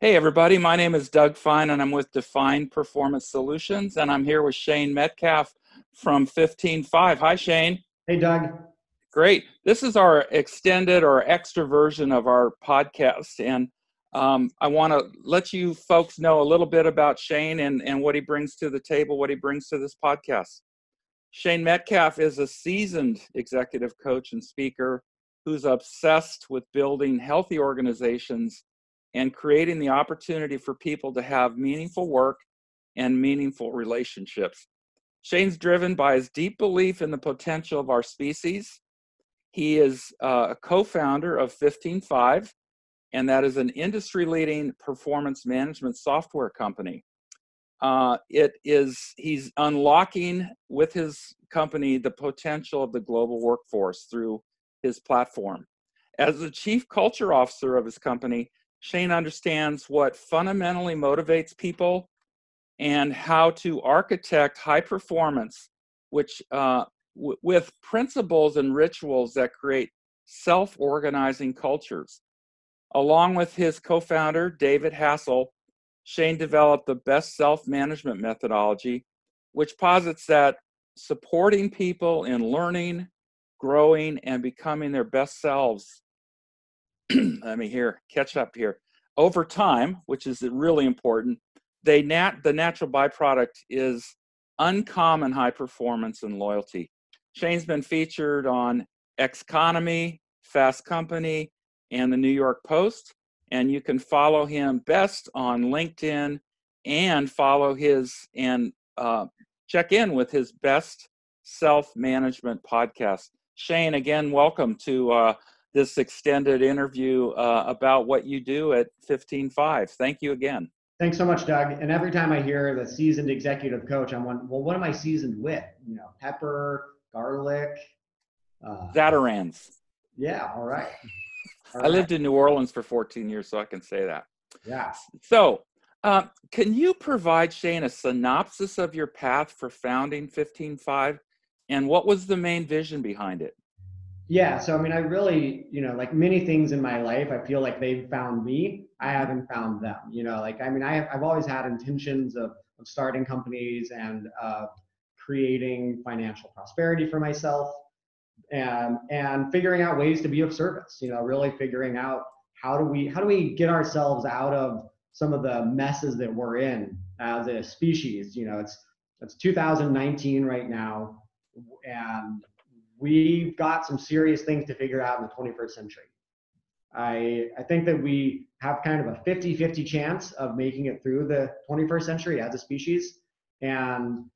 Hey everybody, my name is Doug Fine and I'm with Define Performance Solutions, and I'm here with Shane Metcalf from 15.5. Hi Shane. Hey Doug. Great. This is our extended or extra version of our podcast, and I want to let you folks know a little bit about Shane and what he brings to the table, what he brings to this podcast. Shane Metcalf is a seasoned executive coach and speaker who's obsessed with building healthy organizations and creating the opportunity for people to have meaningful work and meaningful relationships. Shane's driven by his deep belief in the potential of our species. He is a co-founder of 15.5, and that is an industry-leading performance management software company. He's unlocking with his company the potential of the global workforce through his platform. As the chief culture officer of his company, Shane understands what fundamentally motivates people and how to architect high performance, which with principles and rituals that create self-organizing cultures. Along with his co-founder, David Hassel, Shane developed the best self-management methodology, which posits that supporting people in learning, growing, and becoming their best selves catch up here. Over time, which is really important, the natural byproduct is uncommon high performance and loyalty. Shane's been featured on Autonomy, Fast Company, and the New York Post, and you can follow him best on LinkedIn and follow his and check in with his best self-management podcast. Shane, again, welcome to this extended interview about what you do at 15.5. Thank you again. Thanks so much, Doug. And every time I hear the seasoned executive coach, I'm wondering, well, what am I seasoned with? You know, pepper, garlic. Zatarans. Yeah, all right. I lived in New Orleans for 14 years, so I can say that. Yeah. So can you provide, Shane, a synopsis of your path for founding 15.5, and what was the main vision behind it? Yeah, so I mean, I really, like many things in my life, I feel like they've found me. I haven't found them. I've always had intentions of starting companies and creating financial prosperity for myself, and figuring out ways to be of service. Really figuring out how do we get ourselves out of some of the messes that we're in as a species. It's 2019 right now, and we've got some serious things to figure out in the 21st century. I think that we have kind of a 50-50 chance of making it through the 21st century as a species. And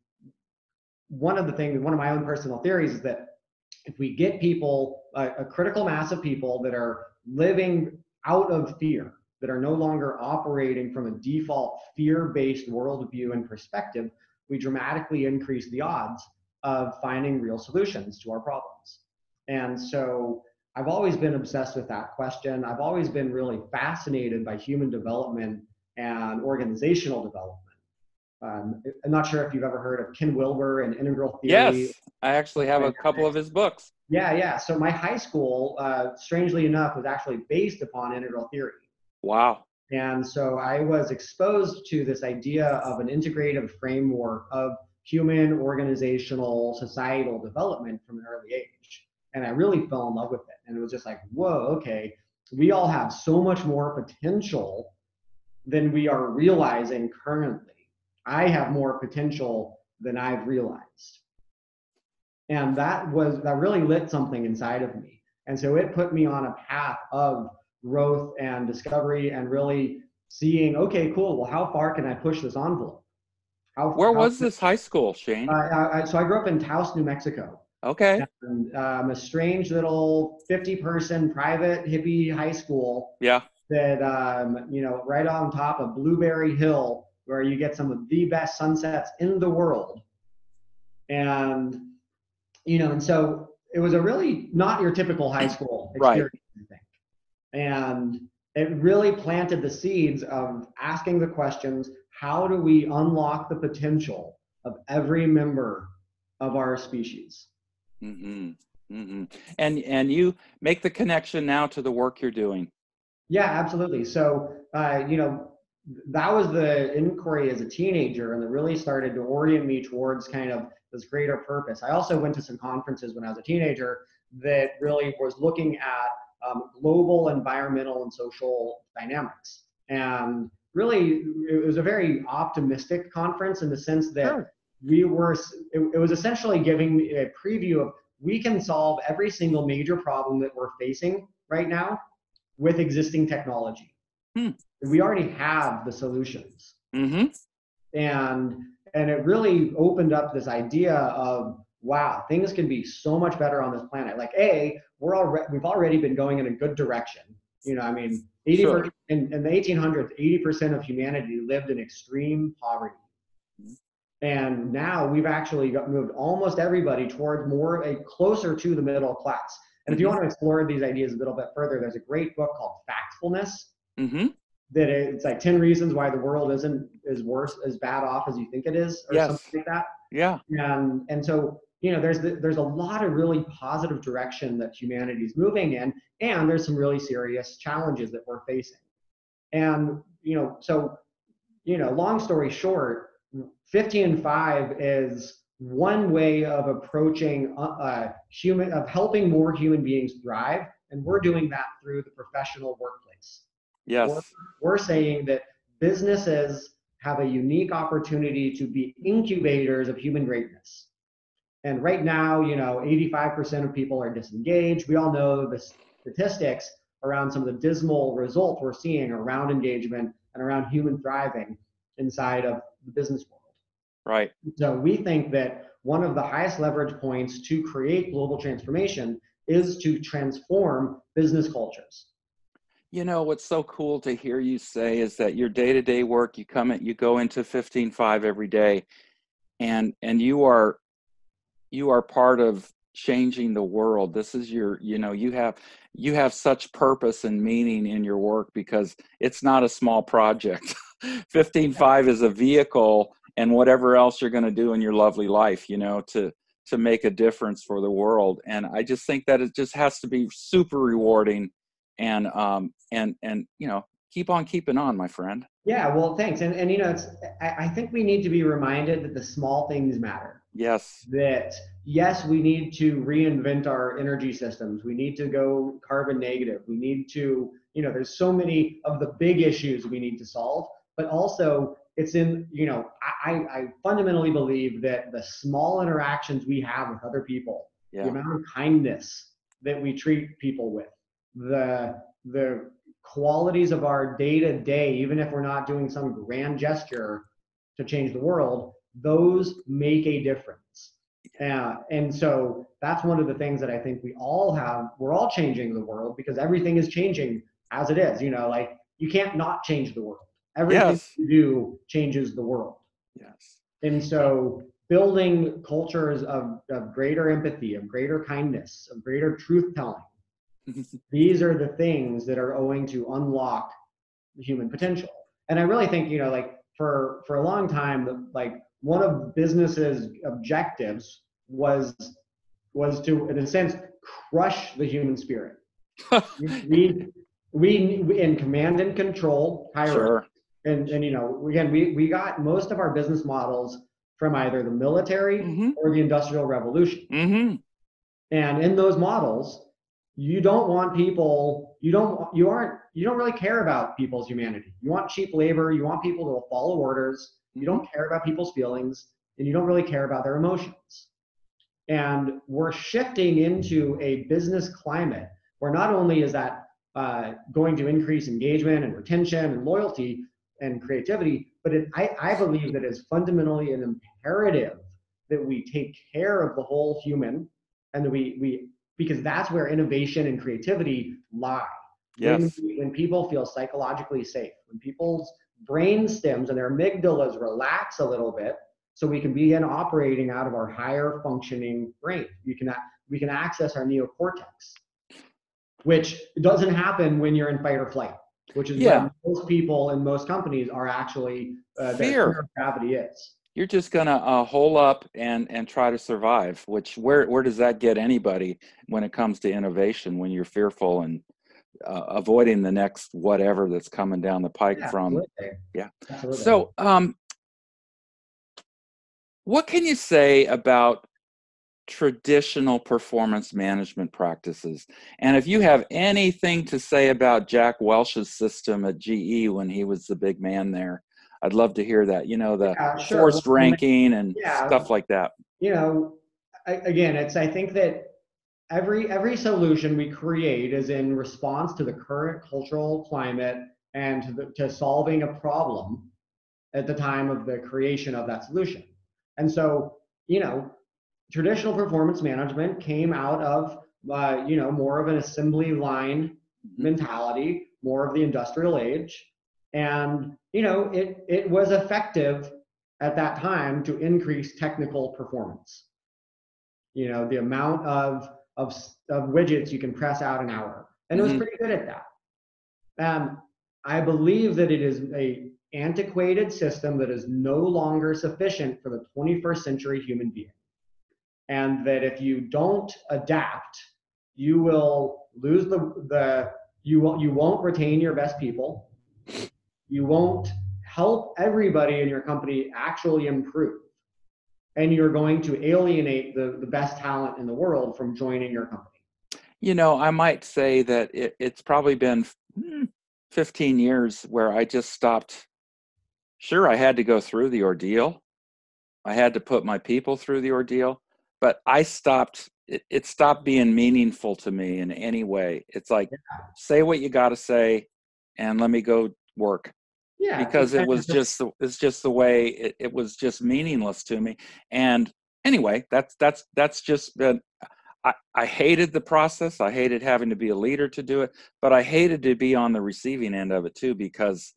one of my own personal theories is that if we get people, a critical mass of people that are living out of fear, that are no longer operating from a default fear-based worldview and perspective, we dramatically increase the odds of finding real solutions to our problems. And so I've always been obsessed with that question. I've always been really fascinated by human development and organizational development. I'm not sure if you've ever heard of Ken Wilber and integral theory. Yes, I actually have a couple of his books. Yeah. So my high school, strangely enough, was actually based upon integral theory. Wow. And so I was exposed to this idea of an integrative framework of human, organizational, societal development from an early age. And I really fell in love with it. And it was just like, whoa, okay, we all have so much more potential than we are realizing currently. I have more potential than I've realized. And that really lit something inside of me. And so it put me on a path of growth and discovery and really seeing, okay, cool, well, how far can I push this envelope? Where was this high school, Shane? So I grew up in Taos, New Mexico. Okay. And a strange little 50-person private hippie high school. Yeah. That, right on top of Blueberry Hill, where you get some of the best sunsets in the world. And, and so it was a really not your typical high school experience, right. I think. And it really planted the seeds of asking the questions, how do we unlock the potential of every member of our species? Mm-hmm. Mm-hmm. And you make the connection now to the work you're doing. Yeah, absolutely. So, that was the inquiry as a teenager, and it really started to orient me towards kind of this greater purpose. I also went to some conferences when I was a teenager that really was looking at global environmental and social dynamics. And really, it was a very optimistic conference in the sense that Sure. it was essentially giving me a preview of we can solve every single major problem that we're facing right now with existing technology. Hmm. We already have the solutions. Mm-hmm. And it really opened up this idea of, wow, things can be so much better on this planet. Like, we've already been going in a good direction. You know, I mean, Sure. in the 1800s, 80% of humanity lived in extreme poverty. And now we've actually moved almost everybody towards closer to the middle class. And if you want to explore these ideas a little bit further, there's a great book called Factfulness. Mm-hmm. That it's like 10 reasons why the world isn't as bad off as you think it is, or Yes. something like that. Yeah. And so, you know, there's a lot of really positive direction that humanity is moving in, and there's some really serious challenges that we're facing. And, you know, so, you know, long story short, 50 and 5 is one way of approaching helping more human beings thrive, and we're doing that through the professional workplace. Yes. We're saying that businesses have a unique opportunity to be incubators of human greatness. And right now, you know, 85% of people are disengaged. We all know the statistics around some of the dismal results we're seeing around engagement and around human thriving inside of the business world. Right. So we think that one of the highest leverage points to create global transformation is to transform business cultures. You know, what's so cool to hear you say is that your day-to-day work, you go into 15-5 every day, and you are part of changing the world. This is you have such purpose and meaning in your work, because it's not a small project. 15-5 is a vehicle, and whatever else you're going to do in your lovely life, you know, to make a difference for the world. And I just think that it just has to be super rewarding. And you know, keep on keeping on, my friend. Yeah, well, thanks. And you know, I think we need to be reminded that the small things matter. Yes. That yes, we need to reinvent our energy systems. We need to go carbon negative. We need to, you know, there's so many of the big issues we need to solve, but also it's in, you know, I fundamentally believe that the small interactions we have with other people, the amount of kindness that we treat people with, the qualities of our day-to-day, even if we're not doing some grand gesture to change the world, those make a difference. And so that's one of the things that I think we're all changing the world, because everything is changing as it is. You know, like, you can't not change the world. Everything you do changes the world. Yes. And so building cultures of greater empathy, of greater kindness, of greater truth telling, these are the things that are going to unlock the human potential. And I really think, you know, like for a long time, like one of business's objectives was to, in a sense, crush the human spirit. we in command and control hierarchy. Sure. And you know, again, we got most of our business models from either the military or the Industrial Revolution. And in those models, you don't want people, you don't really care about people's humanity. You want cheap labor, you want people to follow orders, you don't care about people's feelings, and you don't really care about their emotions. And we're shifting into a business climate where not only is that going to increase engagement and retention and loyalty and creativity, but I believe that it's fundamentally an imperative that we take care of the whole human, and that we because that's where innovation and creativity lie. Yes. When people feel psychologically safe, when people's brain stems and their amygdalas relax a little bit, so we can begin operating out of our higher functioning brain. We can access our neocortex, which doesn't happen when you're in fight or flight, which is what most people in most companies are actually, their center of gravity is. You're just gonna hole up and try to survive. Which where does that get anybody when it comes to innovation? When you're fearful and avoiding the next whatever that's coming down the pike Yeah, from, absolutely. yeah. Absolutely. So, what can you say about traditional performance management practices? And if you have anything to say about Jack Welch's system at GE when he was the big man there, I'd love to hear that. You know, the Sure. forced ranking and Yeah, stuff like that. you know, again, I think that every solution we create is in response to the current cultural climate and to solving a problem at the time of the creation of that solution. And so, traditional performance management came out of more of an assembly line mentality, more of the industrial age, and it was effective at that time to increase technical performance. The amount of widgets you can press out an hour, and it was pretty good at that. I believe that it is a antiquated system that is no longer sufficient for the 21st century human being, and that if you don't adapt, you will lose you won't retain your best people, you won't help everybody in your company actually improve, and you're going to alienate the best talent in the world from joining your company. I might say that it's probably been 15 years where I just stopped. Sure, I had to go through the ordeal. I had to put my people through the ordeal, but I stopped. It stopped being meaningful to me in any way. It's like, say what you got to say, and let me go work. Yeah, because it's just the way it was just meaningless to me. And anyway, that's just been. I hated the process. I hated having to be a leader to do it, but I hated to be on the receiving end of it too, because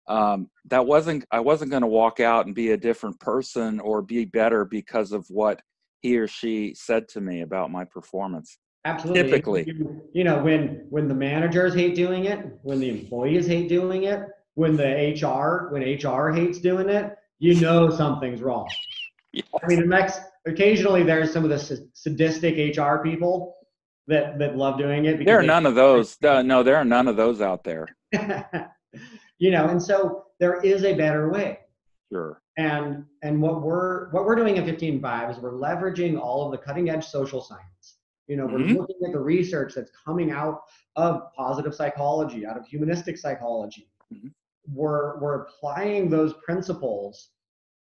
I wasn't going to walk out and be a different person or be better because of what he or she said to me about my performance. Absolutely. Typically, when the managers hate doing it, when the employees hate doing it, when HR hates doing it, something's wrong. Yes. I mean, occasionally there's some of the sadistic HR people that love doing it. There are none of those. No, there are none of those out there. And so there is a better way. Sure. And what we're doing in 15.5 is we're leveraging all of the cutting edge social science. We're looking at the research that's coming out of positive psychology, out of humanistic psychology. We're applying those principles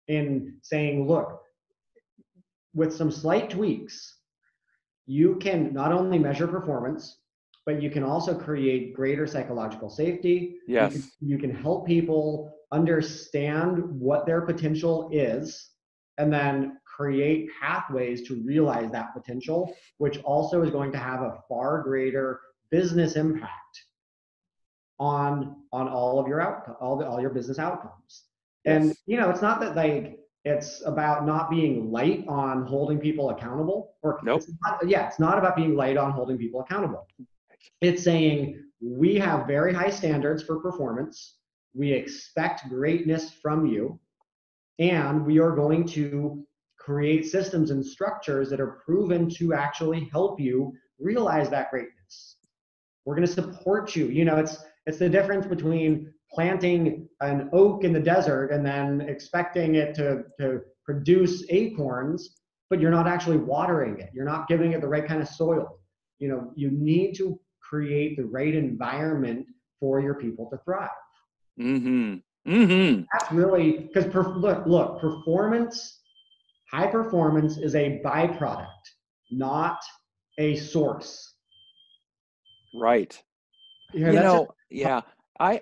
in saying, look, with some slight tweaks, you can not only measure performance, but you can also create greater psychological safety. Yes. You can help people understand what their potential is, and then create pathways to realize that potential, which also is going to have a far greater business impact on all of your all your business outcomes. Yes. And it's not that it's about not being light on holding people accountable, or nope. It's not about being light on holding people accountable. It's saying we have very high standards for performance. We expect greatness from you, and we are going to create systems and structures that are proven to actually help you realize that greatness. We're going to support you. It's the difference between planting an oak in the desert and then expecting it to produce acorns, but you're not actually watering it. You're not giving it the right kind of soil. You need to create the right environment for your people to thrive. That's really, because look, high performance is a byproduct, not a source. Right. Yeah. I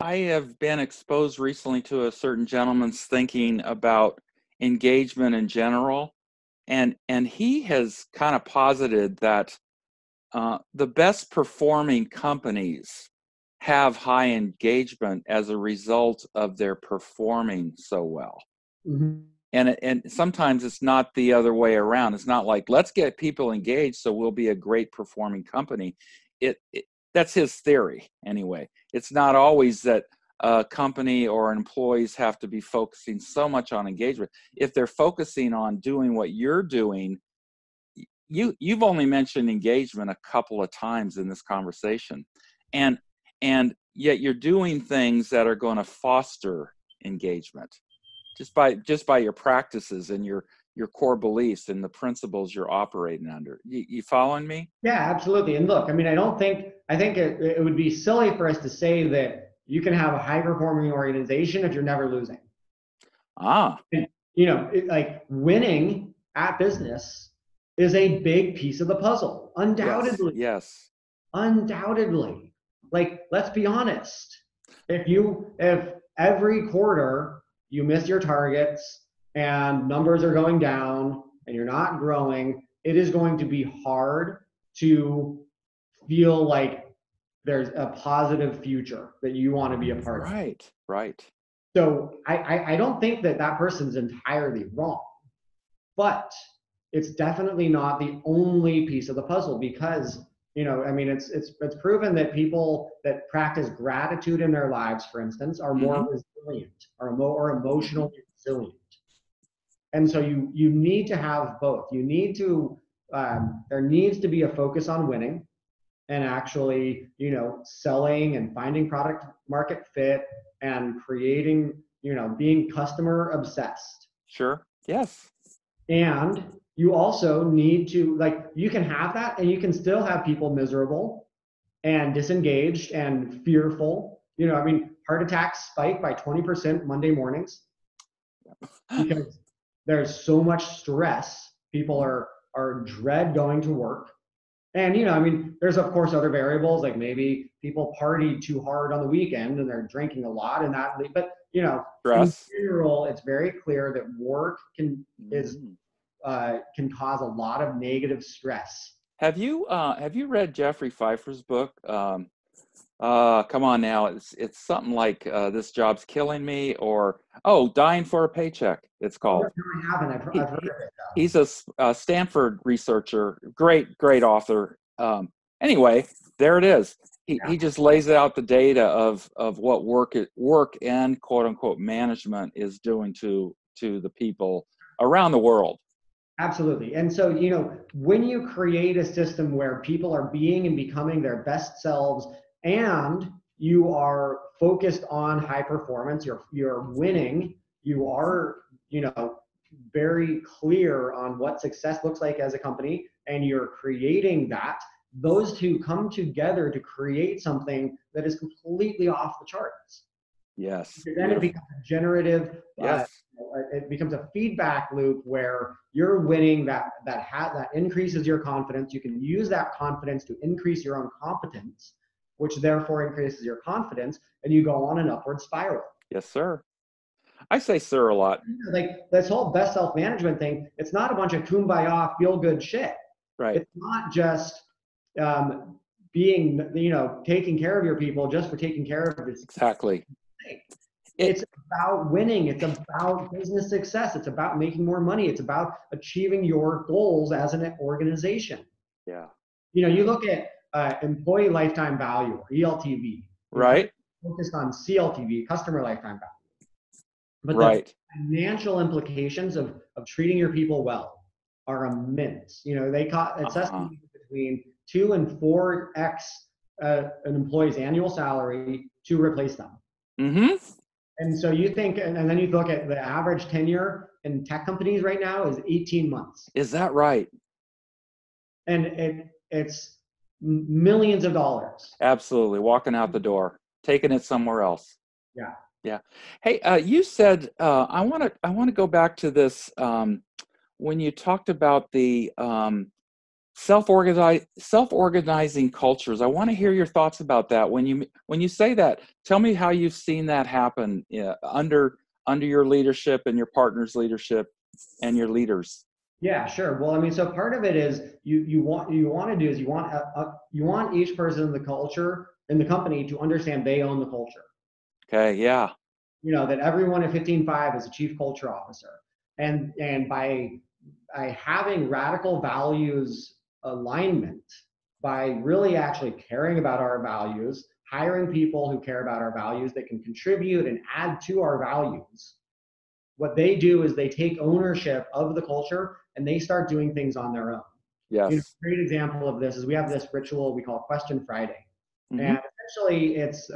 have been exposed recently to a certain gentleman's thinking about engagement in general, and he has kind of posited that the best performing companies have high engagement as a result of their performing so well. And sometimes it's not the other way around. It's not like, let's get people engaged so we'll be a great performing company. That's his theory anyway. It's not always that a company or employees have to be focusing so much on engagement. If they're focusing on doing what you're doing, you've only mentioned engagement a couple of times in this conversation, and yet you're doing things that are going to foster engagement just by your practices and your core beliefs and the principles you're operating under. You following me? Yeah, absolutely. And look, I mean, I think it would be silly for us to say that you can have a high performing organization if you're never losing. And, like winning at business is a big piece of the puzzle, undoubtedly. Yes. Undoubtedly. Like, let's be honest. If every quarter you miss your targets and numbers are going down and you're not growing, it is going to be hard to feel like there's a positive future that you want to be a part of. Right. So I don't think that person's entirely wrong, but it's definitely not the only piece of the puzzle, because I mean, it's proven that people that practice gratitude in their lives, for instance, are more resilient, are more emotionally resilient. And so you need to have both. You need to there needs to be a focus on winning and actually selling and finding product market fit and creating being customer obsessed. Sure. Yes. And you also need to, like, you can have that and you can still have people miserable and disengaged and fearful. I mean, heart attacks spike by 20% Monday mornings because there's so much stress. People are dread going to work. And, I mean, there's of course other variables, like maybe people party too hard on the weekend and they're drinking a lot and that, but, stress. In general, it's very clear that work can cause a lot of negative stress. Have you read Jeffrey Pfeiffer's book? Come on now, it's something like This Job's Killing Me, or Dying for a Paycheck. It's called. No, I haven't. I've heard of it. He's a Stanford researcher, great author. Anyway, there it is. He just lays out the data of what work and quote unquote management is doing to the people around the world. Absolutely. And so, when you create a system where people are being and becoming their best selves, and you are focused on high performance, you're winning, you are, very clear on what success looks like as a company, and you're creating that, those two come together to create something that is completely off the charts. Yes. Because then it becomes a generative, yes. It becomes a feedback loop where you're winning, that increases your confidence. You can use that confidence to increase your own competence, which therefore increases your confidence, and you go on an upward spiral. Yes, sir. I say sir a lot. Like this whole best self-management thing, it's not a bunch of kumbaya feel-good shit. Right. It's not just taking care of your people just for taking care of it. Exactly. It's about winning. It's about business success. It's about making more money. It's about achieving your goals as an organization. Yeah. You look at employee lifetime value, or ELTV. Right. Focused on CLTV, customer lifetime value. But the financial implications of treating your people well are immense. It's estimated between 2 and 4x an employee's annual salary to replace them. Mm-hmm. And so you think, and then you look at the average tenure in tech companies right now is 18 months. Is that right? And it's millions of dollars. Absolutely. Walking out the door, taking it somewhere else. Yeah. Yeah. Hey, you said, I want to go back to this, when you talked about the self-organizing cultures. I want to hear your thoughts about that. When you say that, tell me how you've seen that happen under your leadership and your partner's leadership and your leaders. Yeah, sure. Well, I mean, so part of it is you want each person in the culture, in the company, to understand they own the culture. Okay. Yeah. That everyone at 15.5 is a chief culture officer, and by having radical values alignment, by really actually caring about our values, hiring people who care about our values that can contribute and add to our values, what they do is they take ownership of the culture and they start doing things on their own. Yes. Great example of this is we have this ritual we call Question Friday. Mm-hmm. And essentially it's,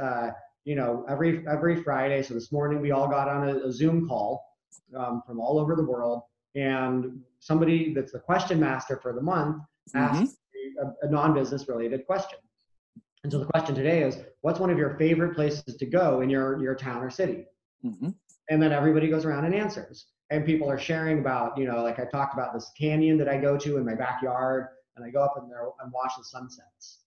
every Friday. So this morning we all got on a Zoom call from all over the world. And somebody that's the question master for the month Mm-hmm. asked a non-business related question. And so the question today is, what's one of your favorite places to go in your town or city? Mm-hmm. And then everybody goes around and answers. And people are sharing about, like I talked about this canyon that I go to in my backyard, and I go up in there and watch the sunsets.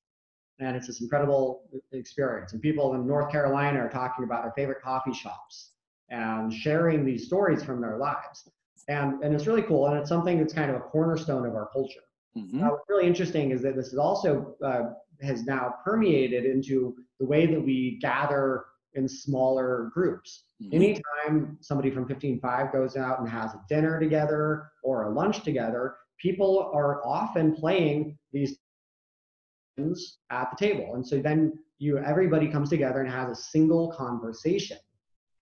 And it's this incredible experience. And people in North Carolina are talking about their favorite coffee shops and sharing these stories from their lives. And it's really cool. And it's something that's kind of a cornerstone of our culture. Mm-hmm. What's really interesting is that this is also has now permeated into the way that we gather in smaller groups. Mm-hmm. Anytime somebody from 15-5 goes out and has a dinner together or a lunch together, people are often playing these at the table. And so then everybody comes together and has a single conversation.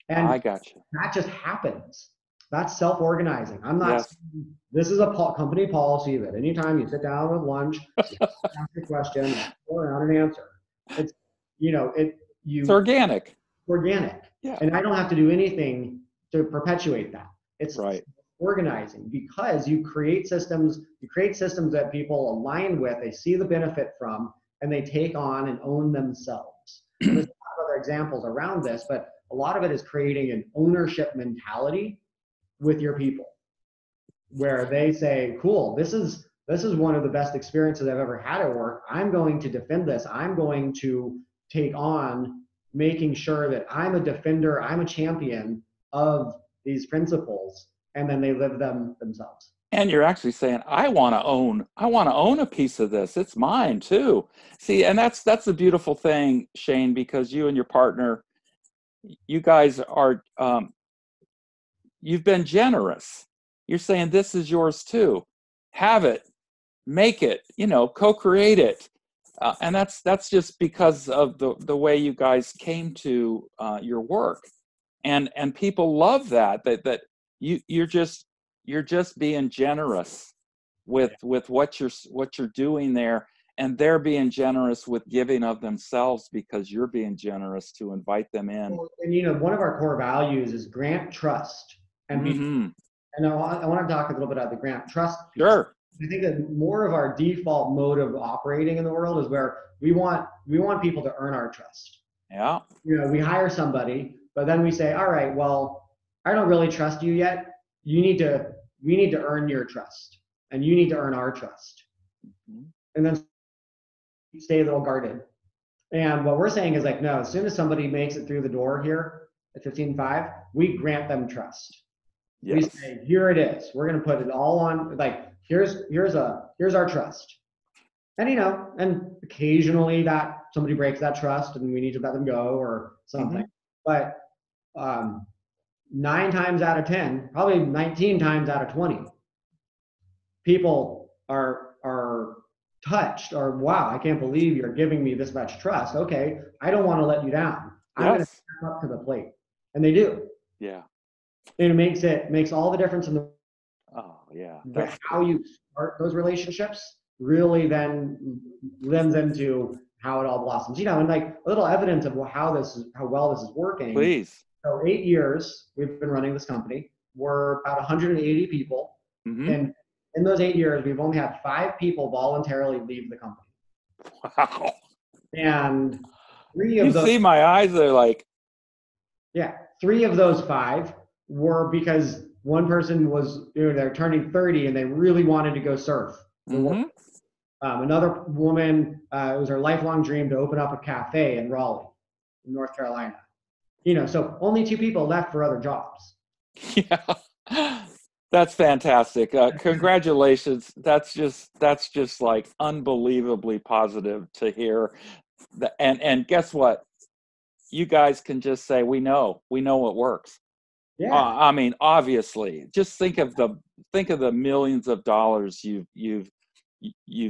And I got you. that just happens. That's self-organizing. I'm not Yes. saying this is a company policy that anytime you sit down with lunch, you ask a question, go around and answer. It's, It's organic. Organic. Yeah. And I don't have to do anything to perpetuate that. It's right. Organizing, because you create systems that people align with, they see the benefit from, and they take on and own themselves. And there's a lot of other examples around this, but a lot of it is creating an ownership mentality with your people, where they say, cool, this is one of the best experiences I've ever had at work. I'm going to defend this. I'm going to take on making sure that I'm a defender, I'm a champion of these principles, and then they live them themselves. And you're actually saying, I want to own a piece of this. It's mine too. See, and that's the beautiful thing, Shane, because you and your partner, you guys are, you've been generous. You're saying this is yours too. Have it, make it, co-create it. And that's just because of the way you guys came to your work. And people love that you're just being generous with what you're doing there, and they're being generous with giving of themselves because you're being generous to invite them in. And one of our core values is grant trust and be. Mm-hmm. And I want to talk a little bit about the grant trust piece. Sure. I think that more of our default mode of operating in the world is where we want people to earn our trust. Yeah. We hire somebody, but then we say, all right, well, I don't really trust you yet. We need to earn your trust, and you need to earn our trust. Mm-hmm. And then stay a little guarded. And what we're saying is like, no, as soon as somebody makes it through the door here at 15-5, we grant them trust. Yes. We say, here it is. We're going to put it all on, like, here's our trust. And, and occasionally that somebody breaks that trust and we need to let them go or something. Mm-hmm. But 9 times out of 10, probably 19 times out of 20, people are touched, or wow, I can't believe you're giving me this much trust. Okay, I don't want to let you down. I'm going to step up to the plate. And they do. Yeah. And it makes all the difference in the how you start those relationships really then lends into how it all blossoms. And like a little evidence of how well this is working. Please. So 8 years we've been running this company. We're about 180 people. Mm-hmm. And in those 8 years, we've only had 5 people voluntarily leave the company. Wow. And 3 of those. You see my eyes, they're like. Yeah. 3 of those 5 were because one person was, they're turning 30 and they really wanted to go surf. Mm-hmm. Another woman, it was her lifelong dream to open up a cafe in Raleigh, in North Carolina. So only 2 people left for other jobs. Yeah, that's fantastic. Congratulations. That's just like unbelievably positive to hear. And guess what? You guys can just say, we know what works. Yeah. I mean, obviously, just think of the millions of dollars you've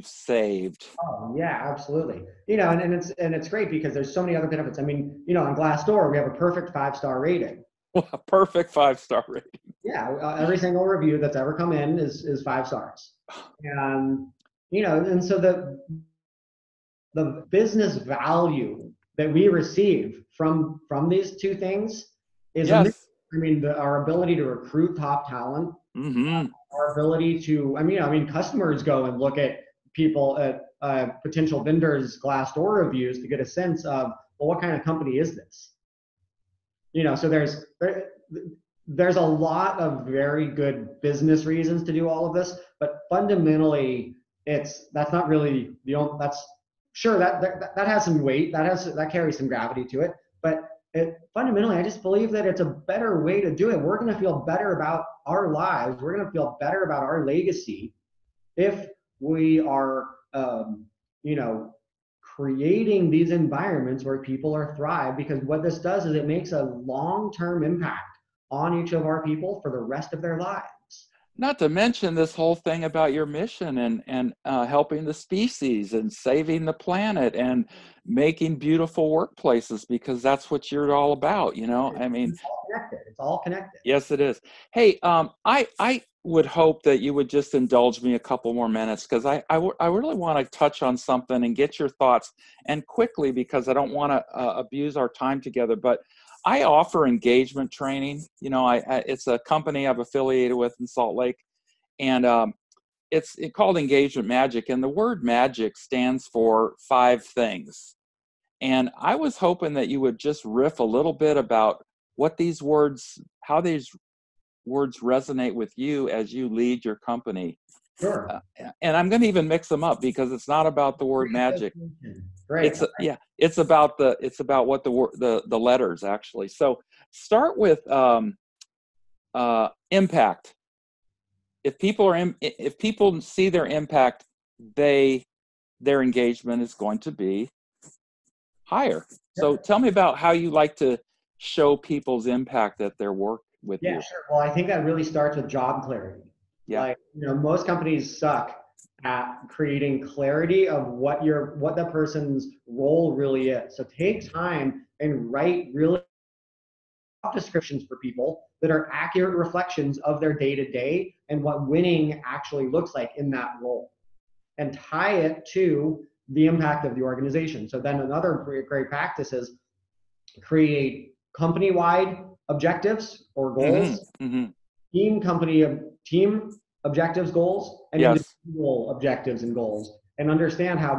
saved. Oh yeah, absolutely. And it's great because there's so many other benefits. I mean, on Glassdoor we have a perfect 5-star rating. A perfect 5-star rating. Yeah, every single review that's ever come in is 5 stars. And And so the business value that we receive from these two things is immense. Yes. I mean, our ability to recruit top talent, Mm-hmm. our ability to, customers go and look at people at potential vendors' Glassdoor reviews to get a sense of, well, what kind of company is this? So there's a lot of very good business reasons to do all of this, but fundamentally, that's not really the only. That's sure that has some weight, that carries some gravity to it, but fundamentally, I just believe that it's a better way to do it. We're going to feel better about our lives. We're going to feel better about our legacy if we are, creating these environments where people are thrive, because what this does is it makes a long-term impact on each of our people for the rest of their lives. Not to mention this whole thing about your mission and helping the species and saving the planet and making beautiful workplaces, because that's what you're all about, I mean, it's all connected. It's all connected. Yes, it is. Hey, I would hope that you would just indulge me a couple more minutes, because I really want to touch on something and get your thoughts, and quickly, because I don't want to abuse our time together. But I offer engagement training. It's a company I've affiliated with in Salt Lake, and it's called Engagement Magic, and the word magic stands for 5 things. And I was hoping that you would just riff a little bit about what these words, how these words resonate with you as you lead your company. Sure. And I'm going to even mix them up, because it's not about the word magic. Great. It's about what the letters actually. So start with impact. If people see their impact, their engagement is going to be higher. So tell me about how you like to show people's impact at their work with you. Yeah, sure. Well, I think that really starts with job clarity. Yeah. Like, most companies suck at creating clarity of what the person's role really is. So take time and write really job descriptions for people that are accurate reflections of their day-to-day and what winning actually looks like in that role, and tie it to the impact of the organization. So then another great practice is create company-wide objectives or goals, team objectives, goals, and individual objectives and goals, and understand how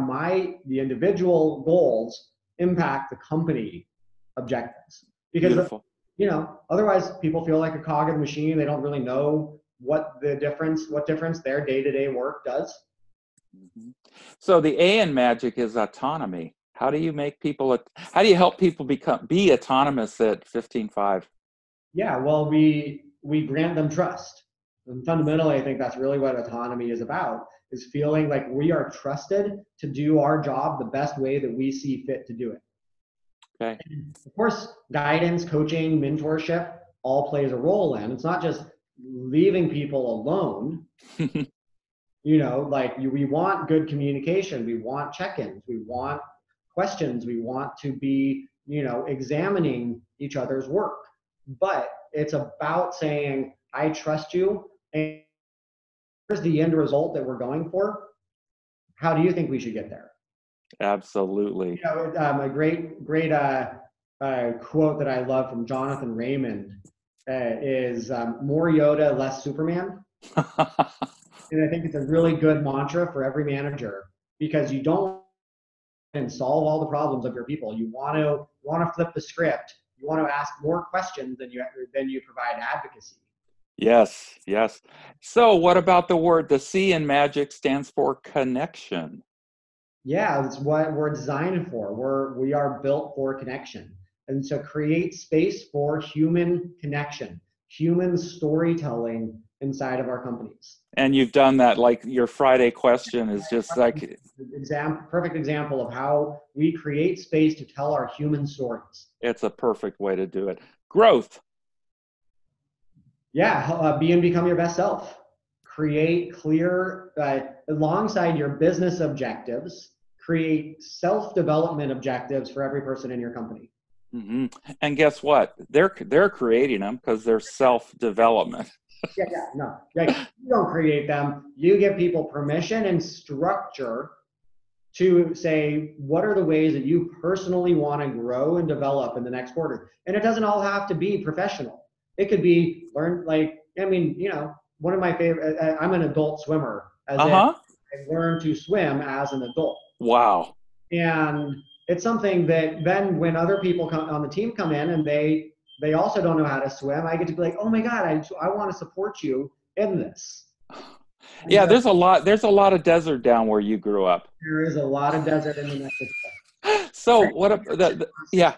the individual goals impact the company objectives. Because Beautiful. Otherwise people feel like a cog in the machine. They don't really know what difference their day-to-day work does. So the A in magic is autonomy. How do you help people be autonomous at 15.5? Yeah, well, we grant them trust. And fundamentally, I think that's really what autonomy is about, is feeling like we are trusted to do our job the best way that we see fit to do it. Okay. And of course, guidance, coaching, mentorship all plays a role in. It's not just leaving people alone. We want good communication. We want check-ins. We want questions. We want to be, examining each other's work. But it's about saying, I trust you, and here's the end result that we're going for. How do you think we should get there? Absolutely. A great quote that I love from Jonathan Raymond is more Yoda, less Superman. And I think it's a really good mantra for every manager, because you don't solve all the problems of your people. You want to flip the script. You want to ask more questions than you provide advocacy. Yes. So what about the C in magic stands for connection? Yeah, it's what we're designed for. We are built for connection. And so create space for human connection, human storytelling inside of our companies. And you've done that, like your Friday question is just like perfect example of how we create space to tell our human stories. It's a perfect way to do it. Growth. Yeah, be and become your best self. Create clear, alongside your business objectives, create self-development objectives for every person in your company. And guess what? They're creating them because they're self-development. No. Like, you don't create them. You give people permission and structure to say, what are the ways that you personally want to grow and develop in the next quarter? And it doesn't all have to be professional. It could be learn, like, I mean, one of my favorite, I'm an adult swimmer, as in Uh-huh. I learned to swim as an adult. Wow. And it's something that then when other people on the team come in and they also don't know how to swim, I get to be like, oh my God, I want to support you in this. And Yeah, so there's a lot of desert down where you grew up. there is a lot of desert in New Mexico. So yeah.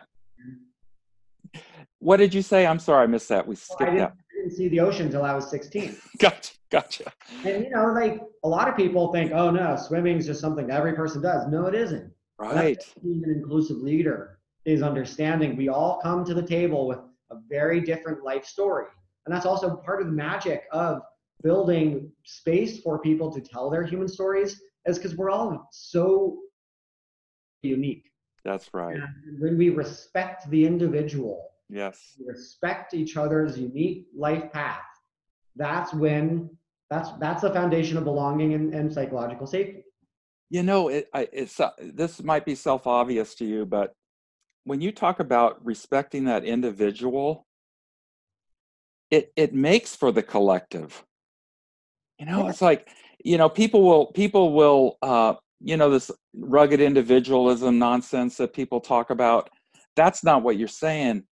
What did you say? I'm sorry, I missed that. We skipped that. I didn't see the ocean until I was 16. Gotcha. And like a lot of people think, oh no, swimming is just something every person does. No, it isn't. Right. Being an inclusive leader is understanding we all come to the table with a very different life story. And that's also part of the magic of building space for people to tell their human stories, is because we're all so unique. That's right. And when we respect the individual, Yes. respect each other's unique life path, that's when that's the foundation of belonging and psychological safety. This might be self-obvious to you, but when you talk about respecting that individual, it makes for the collective. It's like, people will this rugged individualism nonsense that people talk about. That's not what you're saying.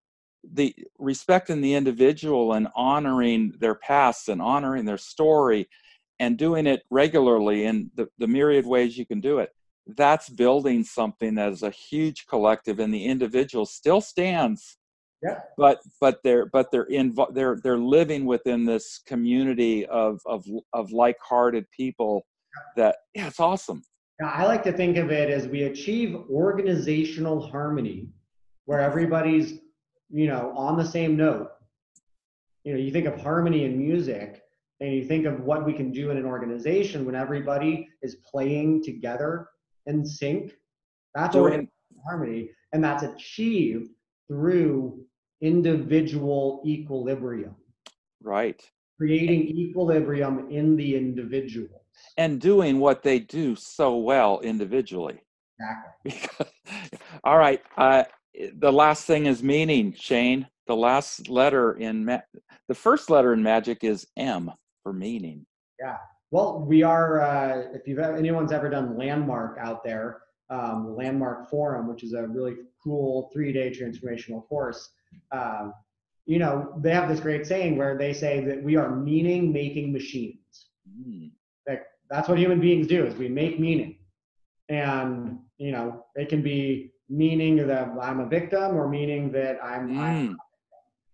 The respecting the individual and honoring their past and honoring their story and doing it regularly in the myriad ways you can do it, that's building something that is a huge collective, and the individual still stands. Yeah. But they're living within this community of like-hearted people. It's awesome. Now, I like to think of it as we achieve organizational harmony, where everybody's on the same note. You think of harmony in music, and you think of what we can do in an organization when everybody is playing together in sync. That's organizational harmony, and that's achieved through individual equilibrium. Right. Creating equilibrium in the individual. And doing what they do so well individually. Exactly. All right. The last thing is meaning, Shane. The last letter the first letter in magic is M for meaning. Yeah. Well, we are, if anyone's ever done Landmark out there, the Landmark Forum, which is a really cool 3-day transformational course, they have this great saying where they say that we are meaning-making machines. That's what human beings do, is we make meaning. And, it can be meaning that I'm a victim or meaning that I'm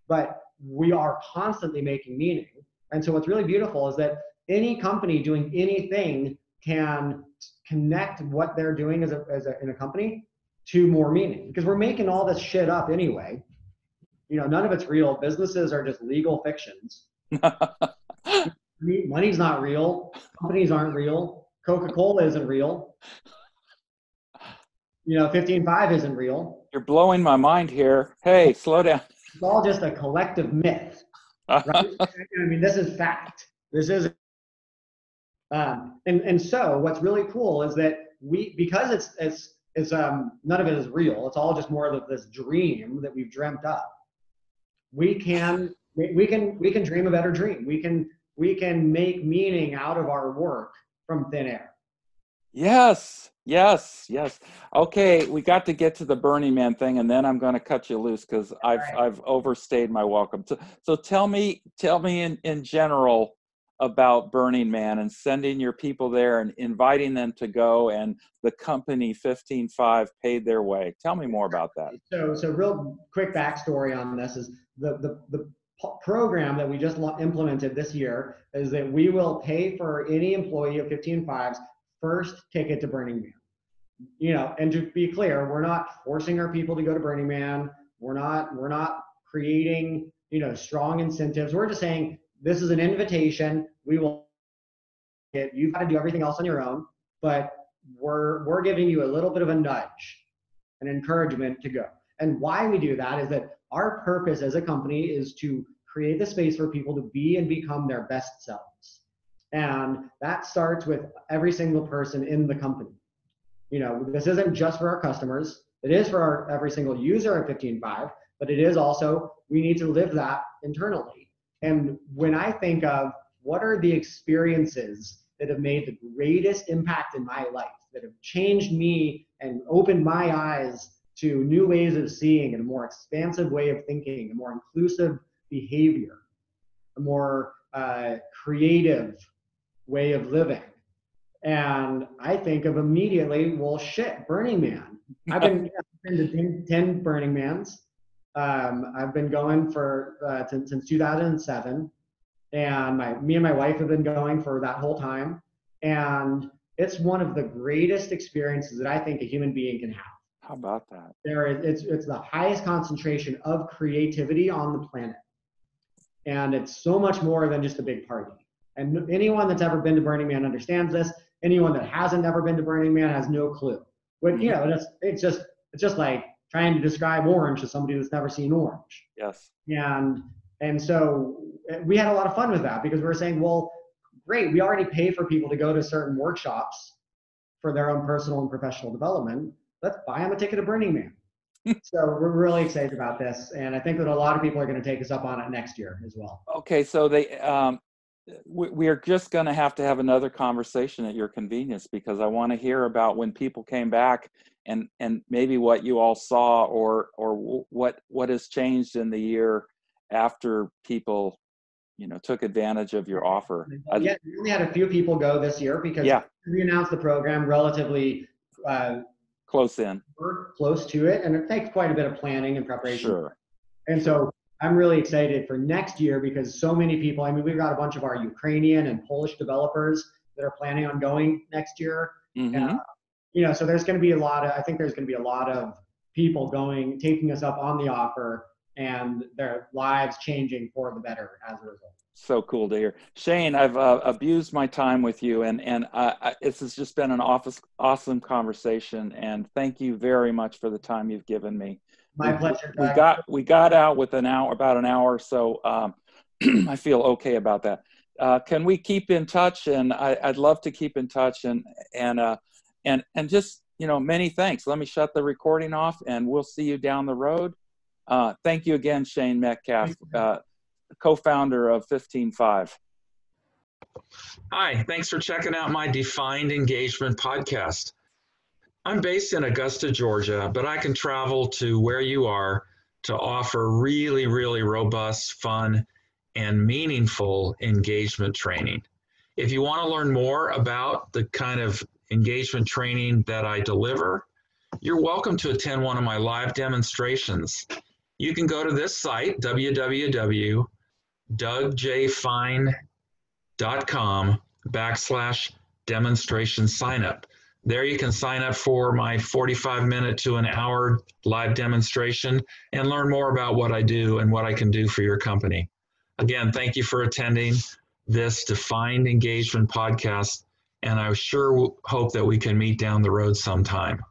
but we are constantly making meaning. And so what's really beautiful is that any company doing anything can connect what they're doing in a company to more meaning, because we're making all this shit up anyway. None of it's real. Businesses are just legal fictions. Money's not real. Companies aren't real. Coca-Cola isn't real. 15.5 isn't real. You're blowing my mind here. Hey, slow down. It's all just a collective myth. Right? This is fact. This is, and so what's really cool is that because it's none of it is real. It's all just more of this dream that we've dreamt up. We can dream a better dream. We can make meaning out of our work from thin air. Yes. Okay, we got to get to the Burning Man thing, and then I'm going to cut you loose because I've overstayed my welcome. So tell me in general about Burning Man and sending your people there and inviting them to go, and the company 15.5 paid their way. Tell me more about that. So real quick backstory on this is the program that we just implemented this year is that we will pay for any employee of 15.5's first ticket to Burning Man. And to be clear, we're not forcing our people to go to Burning Man. We're not creating, strong incentives. We're just saying this is an invitation. You've got to do everything else on your own, but we're giving you a little bit of a nudge, an encouragement to go. And why we do that is that our purpose as a company is to create the space for people to be and become their best selves. And that starts with every single person in the company. You know, this isn't just for our customers. It is for every single user at 15.5, but it is also, we need to live that internally. And when I think of what are the experiences that have made the greatest impact in my life, that have changed me and opened my eyes to new ways of seeing and a more expansive way of thinking, a more inclusive behavior, a more creative way of living. And I think of immediately, well, shit, Burning Man. I've been to 10 Burning Mans. I've been going for since 2007, and me and my wife have been going for that whole time. And it's one of the greatest experiences that I think a human being can have. How about that? It's the highest concentration of creativity on the planet. And it's so much more than just a big party. And anyone that's ever been to Burning Man understands this. Anyone that hasn't ever been to Burning Man has no clue. But you know, it's just like trying to describe orange to somebody that's never seen orange. Yes. And so we had a lot of fun with that, because we were saying, well, great, we already pay for people to go to certain workshops for their own personal and professional development. Let's buy them a ticket to Burning Man. So we're really excited about this, and I think that a lot of people are going to take us up on it next year as well. Okay, so we are just going to have another conversation at your convenience, because I want to hear about when people came back and maybe what you all saw, or what has changed in the year after people, you know, took advantage of your offer. Yeah, we only had a few people go this year because we announced the program relatively close to it, and it takes quite a bit of planning and preparation. Sure. And so I'm really excited for next year, because so many people, I mean, we've got a bunch of our Ukrainian and Polish developers that are planning on going next year. Mm-hmm. You know, so there's going to be I think there's going to be a lot of people taking us up on the offer, and their lives changing for the better as a result. So cool to hear. Shane, I've abused my time with you, and this has just been an awesome conversation, and thank you very much for the time you've given me. My pleasure. We got out with about an hour, so I feel okay about that. Can we keep in touch? And I'd love to keep in touch, and just, you know, many thanks. Let me shut the recording off, and we'll see you down the road. Thank you again, Shane Metcalf, co-founder of 15.5. Hi, thanks for checking out my Defined Engagement podcast. I'm based in Augusta, Georgia, but I can travel to where you are to offer really, really robust, fun, and meaningful engagement training. If you want to learn more about the kind of engagement training that I deliver, you're welcome to attend one of my live demonstrations. You can go to this site, www.dougjfine.com/demonstration signup. There you can sign up for my 45-minute to an hour live demonstration and learn more about what I do and what I can do for your company. Again, thank you for attending this Defined Engagement podcast, and I sure hope that we can meet down the road sometime.